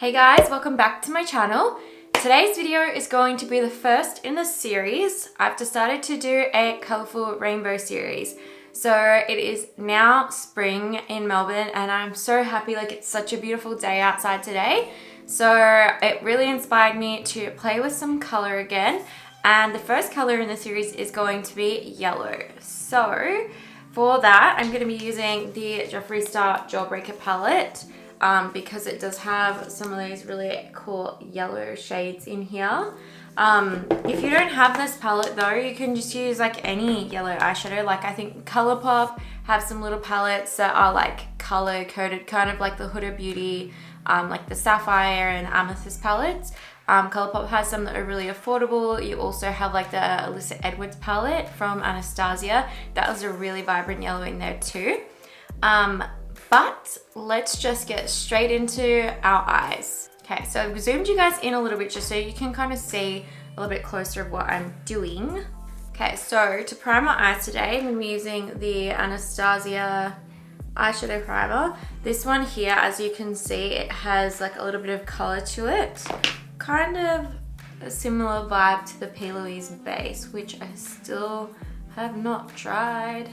Hey guys, welcome back to my channel. Today's video is going to be the first in a series. I've decided to do a colourful rainbow series. So it is now spring in Melbourne and I'm so happy, like it's such a beautiful day outside today. So it really inspired me to play with some colour again. And the first colour in the series is going to be yellow. So for that, I'm going to be using the Jeffree Jawbreaker palette. Because it does have some of those really cool yellow shades in here. If you don't have this palette though, you can just use like any yellow eyeshadow. Like I think ColourPop have some little palettes that are like color coded, kind of like the Huda Beauty, like the Sapphire and Amethyst palettes. ColourPop has some that are really affordable. You also have like the Alyssa Edwards palette from Anastasia. That was a really vibrant yellow in there too. But let's just get straight into our eyes. Okay, so I've zoomed you guys in a little bit just so you can kind of see a little bit closer of what I'm doing. Okay, so to prime my eyes today, I'm going to be using the Anastasia eyeshadow primer. This one here, as you can see, it has like a little bit of color to it. Kind of a similar vibe to the P. Louise base, which I still have not tried.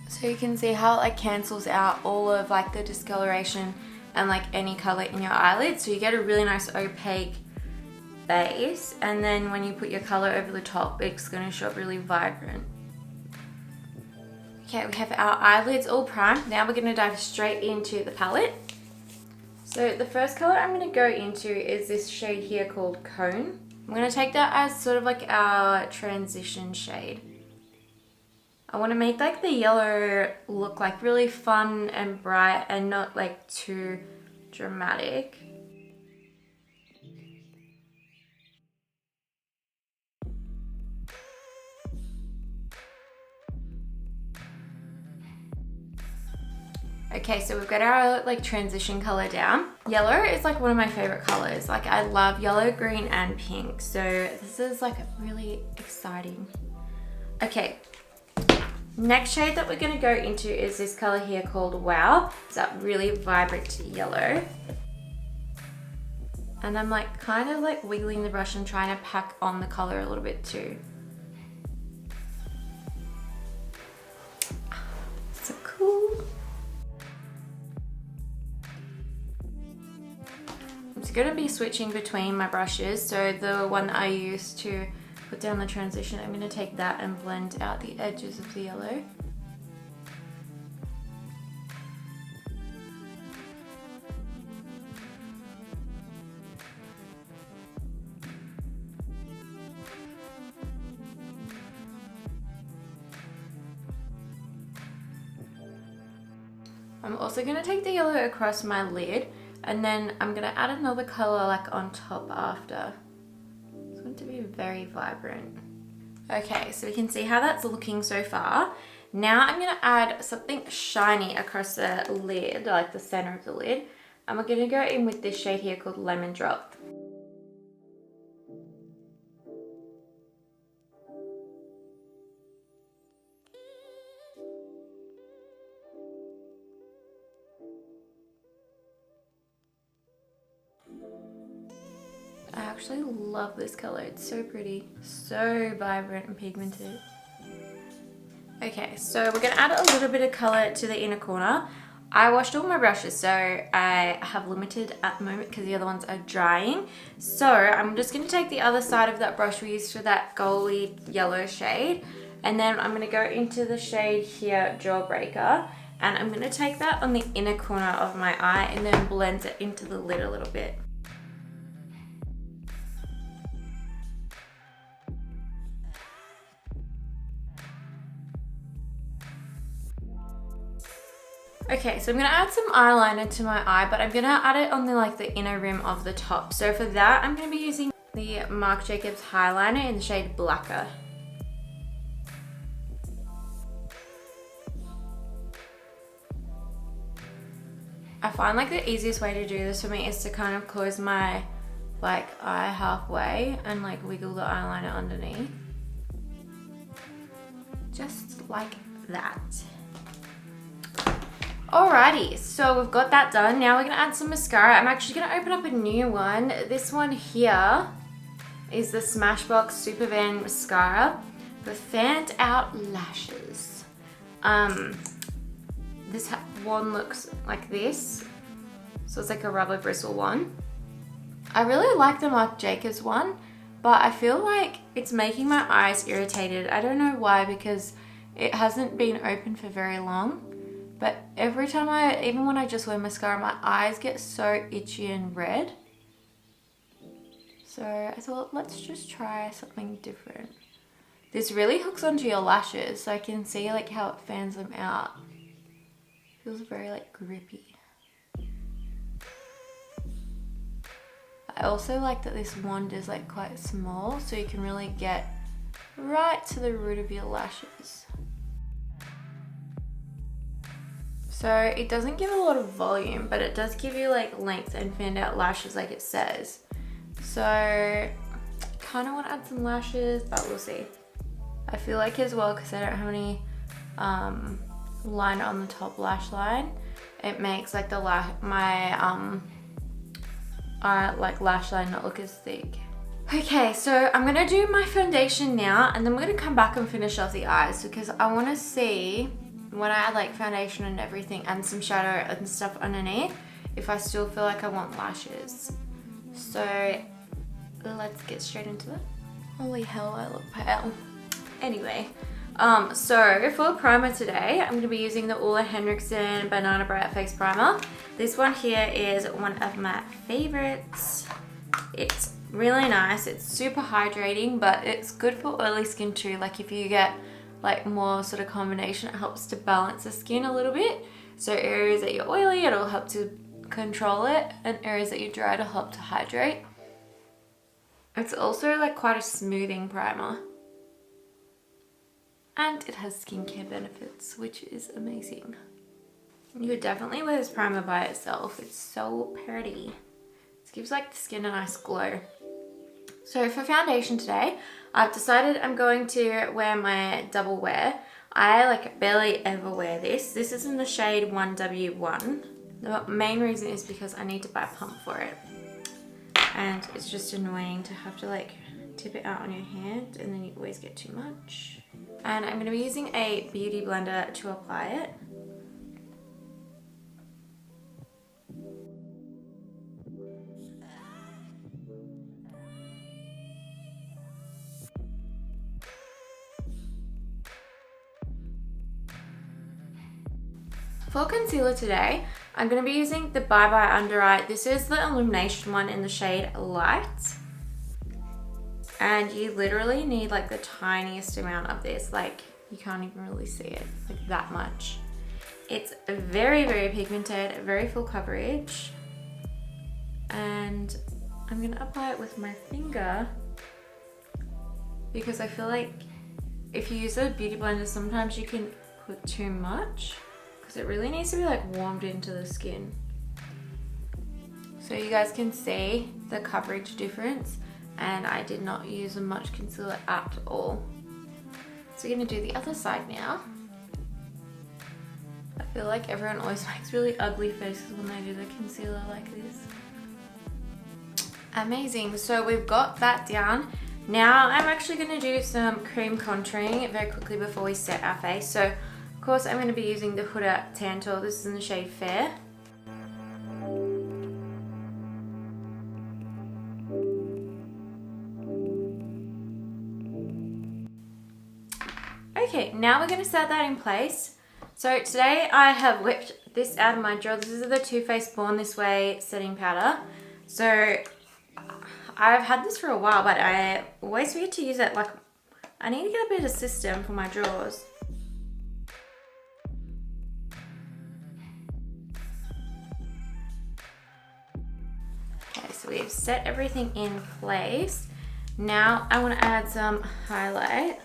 So you can see how it like cancels out all of like the discoloration and like any color in your eyelids. So you get a really nice opaque base, and then when you put your color over the top, it's going to show up really vibrant. Okay, we have our eyelids all primed. Now we're going to dive straight into the palette. So the first color I'm going to go into is this shade here called Cone. I'm going to take that as sort of like our transition shade. I want to make like the yellow look like really fun and bright and not like too dramatic. Okay, so we've got our like transition color down. Yellow is like one of my favorite colors. Like I love yellow, green and pink. So this is like really exciting. Okay. Next shade that we're going to go into is this color here called Wow. It's that really vibrant yellow. And I'm like kind of like wiggling the brush and trying to pack on the color a little bit too. So cool. I'm just going to be switching between my brushes. So the one that I used to put down the transition, I'm going to take that and blend out the edges of the yellow. I'm also going to take the yellow across my lid, and then I'm going to add another color like on top after. To be very vibrant. Okay, so we can see how that's looking so far. Now I'm going to add something shiny across the lid, like the center of the lid. And we're going to go in with this shade here called Lemon Drop. I actually love this color. It's so pretty, so vibrant and pigmented. Okay, so we're gonna add a little bit of color to the inner corner. I washed all my brushes, so I have limited at the moment because the other ones are drying. So I'm just gonna take the other side of that brush we used for that goldy yellow shade, and then I'm gonna go into the shade here, Jawbreaker, and I'm gonna take that on the inner corner of my eye and then blend it into the lid a little bit. Okay, so I'm going to add some eyeliner to my eye, but I'm going to add it on the inner rim of the top. So for that, I'm going to be using the Marc Jacobs Highliner in the shade Blaquer. I find like the easiest way to do this for me is to kind of close my eye halfway and like wiggle the eyeliner underneath. Just like that. Alrighty, so we've got that done. Now we're gonna add some mascara. I'm actually gonna open up a new one. This one here is the Smashbox Superfan mascara with fanned out lashes. This one looks like this. So it's like a rubber bristle one. I really like the Marc Jacobs one, but I feel like it's making my eyes irritated. I don't know why, because it hasn't been open for very long. But every time even when I just wear mascara, my eyes get so itchy and red. So I thought, let's just try something different. This really hooks onto your lashes, so I can see like how it fans them out. Feels very like grippy. I also like that this wand is like quite small, so you can really get right to the root of your lashes. So it doesn't give a lot of volume, but it does give you like length and fanned out lashes like it says. So kind of want to add some lashes, but we'll see. I feel like as well, because I don't have any liner on the top lash line, it makes like the my like lash line not look as thick. Okay, so I'm gonna do my foundation now, and then we're gonna come back and finish off the eyes, because I want to see when I add like foundation and everything and some shadow and stuff underneath, if I still feel like I want lashes. So let's get straight into it. Holy hell, I look pale. Anyway, so for primer today, I'm going to be using the Henriksen Banana Bright Face Primer. This one here is one of my favorites. It's really nice. It's super hydrating, but it's good for oily skin too. Like if you get like more sort of combination, it helps to balance the skin a little bit. So areas that you're oily, it'll help to control it, and areas that you're dry, it'll help to hydrate. It's also like quite a smoothing primer, and it has skincare benefits, which is amazing. You could definitely wear this primer by itself. It's so pretty. It gives like the skin a nice glow. So for foundation today, I've decided I'm going to wear my Doublewear. I like barely ever wear this. This is in the shade 1W1. The main reason is because I need to buy a pump for it. And it's just annoying to have to like tip it out on your hand, and then you always get too much. And I'm going to be using a beauty blender to apply it. For concealer today, I'm going to be using the Bye Bye Under Eye. This is the Illumination one in the shade Light. And you literally need like the tiniest amount of this. Like you can't even really see it, like that much. It's very, very pigmented, very full coverage. And I'm going to apply it with my finger, because I feel like if you use a beauty blender, sometimes you can put too much. It really needs to be like warmed into the skin. So you guys can see the coverage difference, and I did not use much concealer at all. So we're gonna do the other side now. I feel like everyone always makes really ugly faces when they do the concealer like this. Amazing, so we've got that down. Now I'm actually gonna do some cream contouring very quickly before we set our face. So of course, I'm going to be using the Huda Tantour. This is in the shade Fair. Okay, now we're going to set that in place. So today I have whipped this out of my drawer. This is the Too Faced Born This Way setting powder. So I've had this for a while, but I always forget to use it. Like, I need to get a better system for my drawers. So we've set everything in place. Now I want to add some highlight.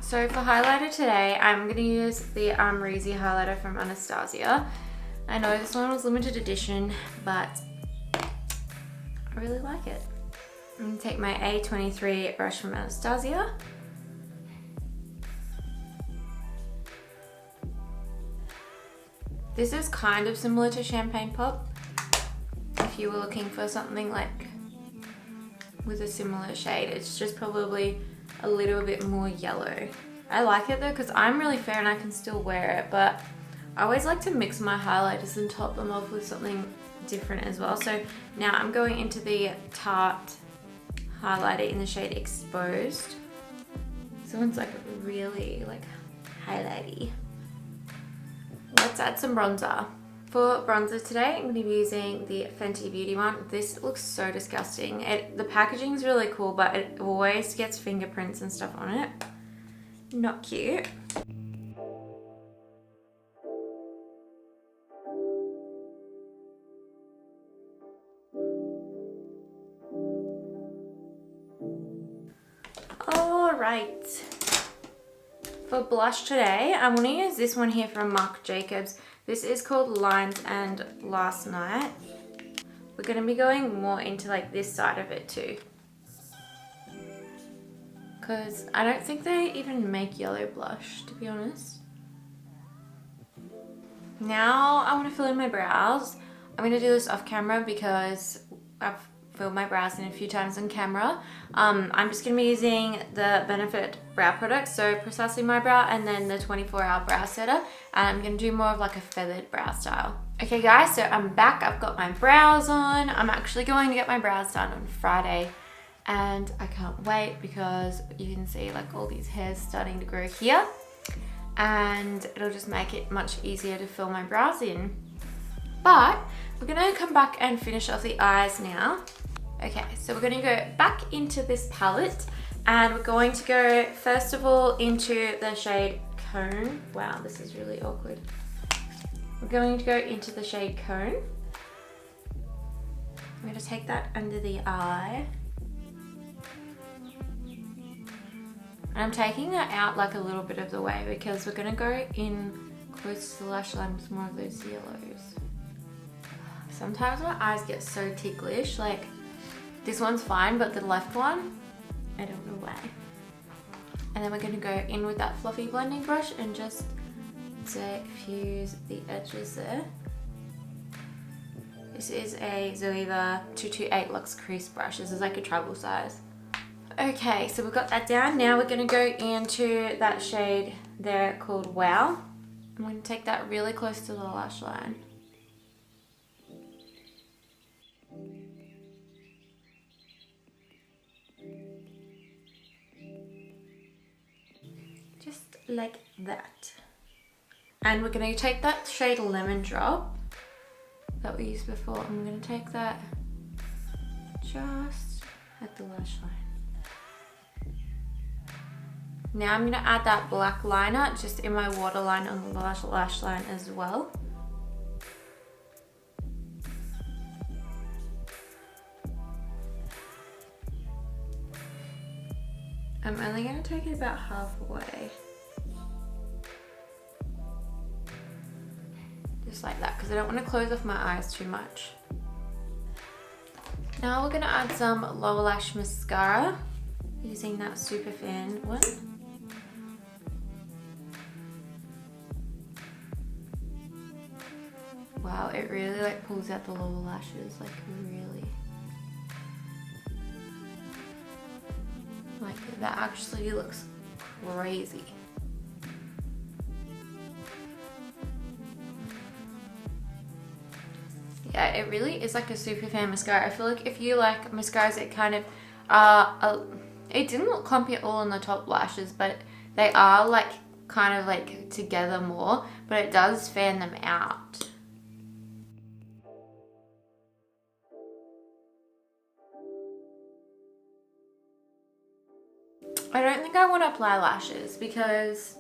So for highlighter today, I'm going to use the Amrezy highlighter from Anastasia. I know this one was limited edition, but I really like it. I'm going to take my A23 brush from Anastasia. This is kind of similar to Champagne Pop. If you were looking for something like with a similar shade, it's just probably a little bit more yellow. I like it though because I'm really fair and I can still wear it, but I always like to mix my highlighters and top them off with something different as well. So now I'm going into the Tarte highlighter in the shade Exposed. This one's like really like highlighty. Let's add some bronzer. For bronzer today, I'm going to be using the Fenty Beauty one. This looks so disgusting. The packaging is really cool, but it always gets fingerprints and stuff on it. Not cute. Alright. For blush today, I'm going to use this one here from Marc Jacobs. This is called Lines and Last Night. We're going to be going more into like this side of it too, because I don't think they even make yellow blush, to be honest. Now I want to fill in my brows. I'm going to do this off camera because I've filled my brows in a few times on camera. I'm just going to be using the Benefit brow product, so Precisely My Brow, and then the 24-hour brow setter, and I'm going to do more of like a feathered brow style. Okay guys, so I'm back. I've got my brows on. I'm actually going to get my brows done on Friday, and I can't wait because you can see like all these hairs starting to grow here, and it'll just make it much easier to fill my brows in. But we're going to come back and finish off the eyes now. Okay, so we're going to go back into this palette, and we're going to go first of all into the shade Cone. Wow, this is really awkward. We're going to go into the shade Cone. I'm going to take that under the eye. And I'm taking that out like a little bit of the way because we're going to go in close to the lash line with more of those yellows. Sometimes my eyes get so ticklish, like this one's fine, but the left one, I don't know why. And then we're going to go in with that fluffy blending brush and just diffuse the edges there. This is a Zoeva 228 Luxe Crease brush. This is like a travel size. Okay, so we've got that down. Now we're going to go into that shade there called Wow. I'm going to take that really close to the lash line. Just like that. And we're going to take that shade Lemon Drop that we used before. I'm going to take that just at the lash line. Now I'm going to add that black liner just in my waterline on the lash line as well. I'm only going to take it about halfway. Just like that, because I don't want to close off my eyes too much. Now we're going to add some lower lash mascara using that Superfan one. Wow, it really like pulls out the lower lashes, like really. Like that actually looks crazy. Yeah, it really is like a Superfan mascara. I feel like if you like mascaras, it kind of it didn't look clumpy at all on the top lashes, but they are like kind of like together more, but it does fan them out. I don't think I want to apply lashes because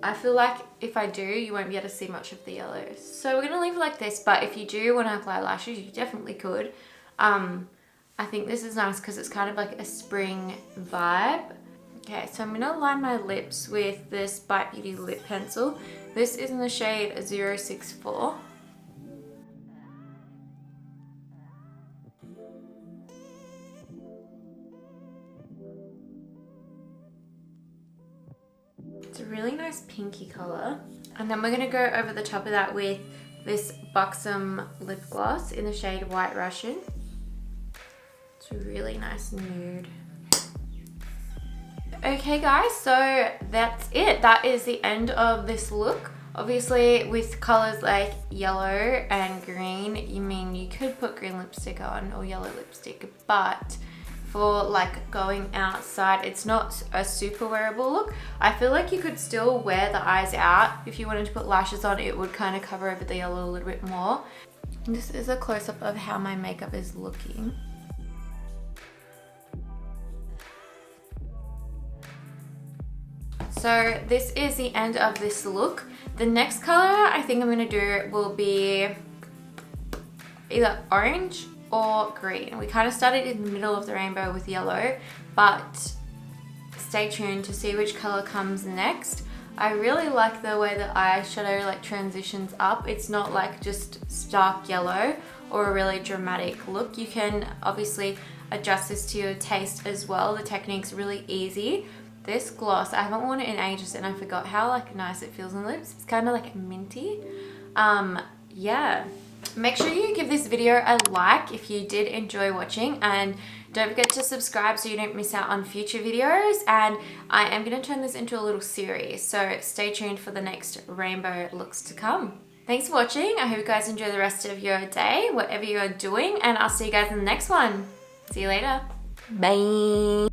I feel like if I do, you won't be able to see much of the yellows. So we're going to leave it like this, but if you do want to apply lashes, you definitely could. I think this is nice because it's kind of like a spring vibe. Okay, so I'm going to line my lips with this Bite Beauty lip pencil. This is in the shade 064. It's a really nice pinky color. And then we're going to go over the top of that with this Buxom lip gloss in the shade White Russian. It's really nice and nude. Okay guys, so that's it. That is the end of this look. Obviously with colors like yellow and green, you could put green lipstick on or yellow lipstick, but for like going outside, it's not a super wearable look. I feel like you could still wear the eyes out. If you wanted to put lashes on, it would kind of cover over the yellow a little bit more. And this is a close-up of how my makeup is looking. So this is the end of this look. The next color I think I'm gonna do will be either orange or green. We kind of started in the middle of the rainbow with yellow, but stay tuned to see which color comes next. I really like the way the eyeshadow like transitions up. It's not like just stark yellow or a really dramatic look. You can obviously adjust this to your taste as well. The technique's really easy. This gloss, I haven't worn it in ages and I forgot how like nice it feels on the lips. It's kind of like minty. Yeah. Make sure you give this video a like if you did enjoy watching, and don't forget to subscribe so you don't miss out on future videos. And I am going to turn this into a little series, so stay tuned for the next rainbow looks to come. Thanks for watching. I hope you guys enjoy the rest of your day, whatever you're doing, and I'll see you guys in the next one. See you later. Bye.